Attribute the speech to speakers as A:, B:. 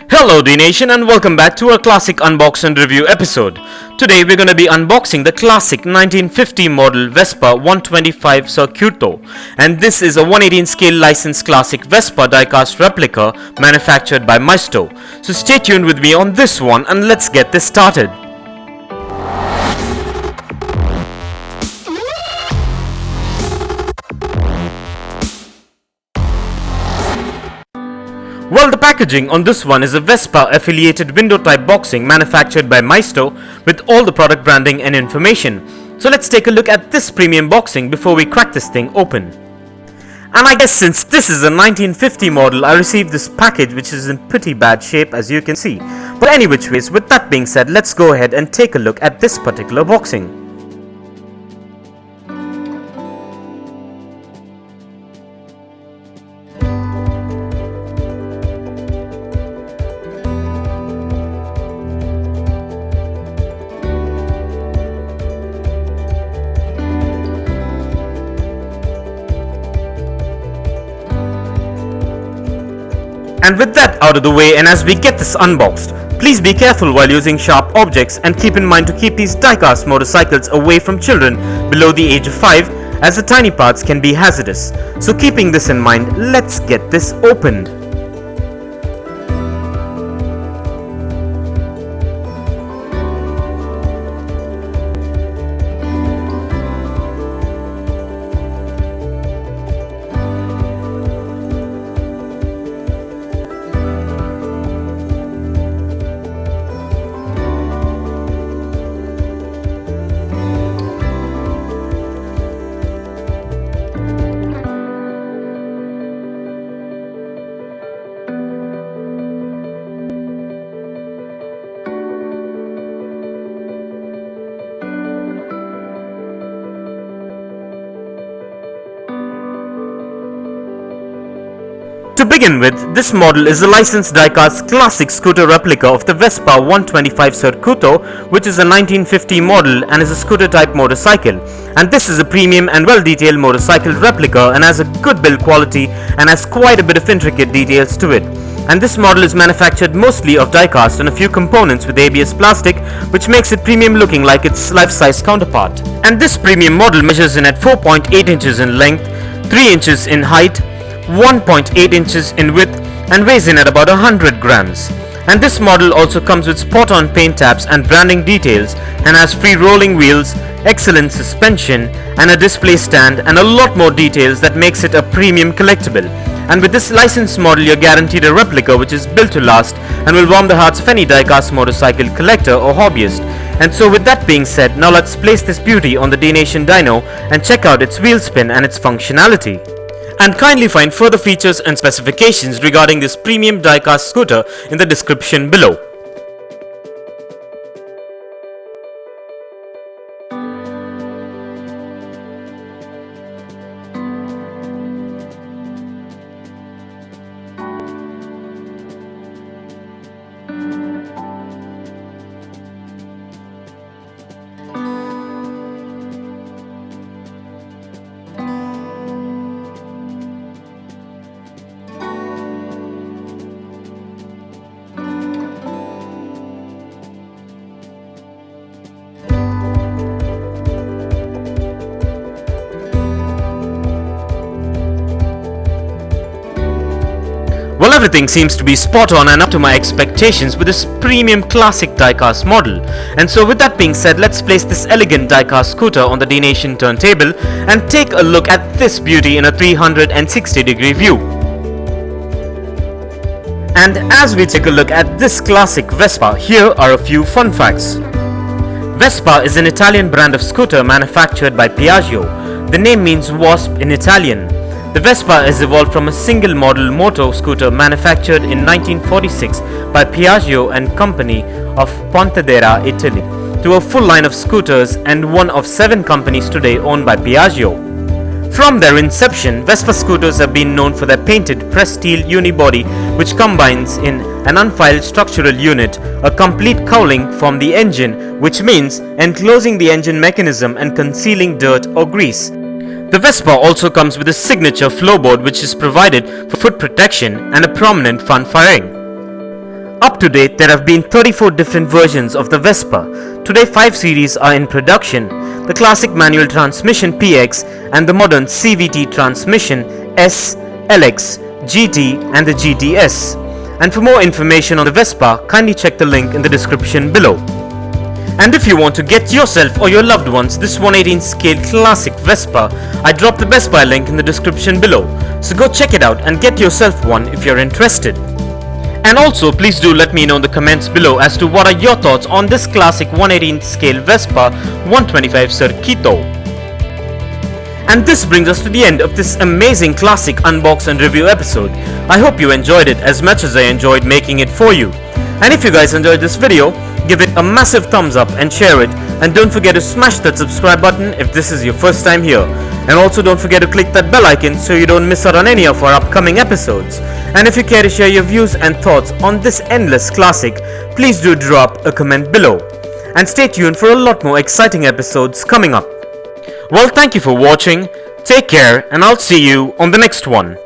A: Hello Dnation and welcome back to our Classic Unbox and Review episode. Today we're going to be unboxing the classic 1950 model Vespa 125 Circuito, and this is a 118 scale licensed classic Vespa diecast replica manufactured by Maisto. So stay tuned with me on this one and let's get this started. Well, the packaging on this one is a Vespa affiliated window type boxing manufactured by Maisto with all the product branding and information. So let's take a look at this premium boxing before we crack this thing open. And I guess since this is a 1950 model, I received this package which is in pretty bad shape as you can see. But any which ways, with that being said, let's go ahead and take a look at this particular boxing. And with that out of the way, and as we get this unboxed, please be careful while using sharp objects and keep in mind to keep these diecast motorcycles away from children below the age of 5, as the tiny parts can be hazardous. So keeping this in mind, let's get this opened. To begin with, this model is a licensed diecast classic scooter replica of the Vespa 125 Circuito, which is a 1950 model and is a scooter type motorcycle. And this is a premium and well detailed motorcycle replica and has a good build quality and has quite a bit of intricate details to it. And this model is manufactured mostly of diecast and a few components with ABS plastic, which makes it premium looking like its life-size counterpart. And this premium model measures in at 4.8 inches in length, 3 inches in height, 1.8 inches in width and weighs in at about 100 grams. And this model also comes with spot-on paint tabs and branding details and has free rolling wheels, excellent suspension and a display stand and a lot more details that makes it a premium collectible. And with this licensed model, you're guaranteed a replica which is built to last and will warm the hearts of any diecast motorcycle collector or hobbyist. And so with that being said, now let's place this beauty on the Dnation dyno and check out its wheel spin and its functionality. And kindly find further features and specifications regarding this premium diecast scooter in the description below. Well, everything seems to be spot on and up to my expectations with this premium classic diecast model. And so with that being said, let's place this elegant diecast scooter on the Dnation turntable and take a look at this beauty in a 360-degree view. And as we take a look at this classic Vespa, here are a few fun facts. Vespa is an Italian brand of scooter manufactured by Piaggio. The name means wasp in Italian. The Vespa is evolved from a single model motor scooter manufactured in 1946 by Piaggio and Company of Pontedera, Italy, to a full line of scooters and one of 7 companies today owned by Piaggio. From their inception, Vespa scooters have been known for their painted pressed steel unibody, which combines in an unfiled structural unit, a complete cowling from the engine, which means enclosing the engine mechanism and concealing dirt or grease. The Vespa also comes with a signature floorboard which is provided for foot protection and a prominent front fairing. Up to date, there have been 34 different versions of the Vespa. Today 5 series are in production: the classic manual transmission PX and the modern CVT transmission S, LX, GT and the GTS. And for more information on the Vespa, kindly check the link in the description below. And if you want to get yourself or your loved ones this 1/18 scale classic Vespa, I dropped the Best Buy link in the description below. So go check it out and get yourself one if you're interested. And also please do let me know in the comments below as to what are your thoughts on this classic 1/18 scale Vespa 125 Circuito. And this brings us to the end of this amazing classic unbox and review episode. I hope you enjoyed it as much as I enjoyed making it for you. And if you guys enjoyed this video, give it a massive thumbs up and share it, and don't forget to smash that subscribe button if this is your first time here. And also don't forget to click that bell icon so you don't miss out on any of our upcoming episodes. And if you care to share your views and thoughts on this endless classic, please do drop a comment below. And stay tuned for a lot more exciting episodes coming up. Well, thank you for watching, take care, and I'll see you on the next one.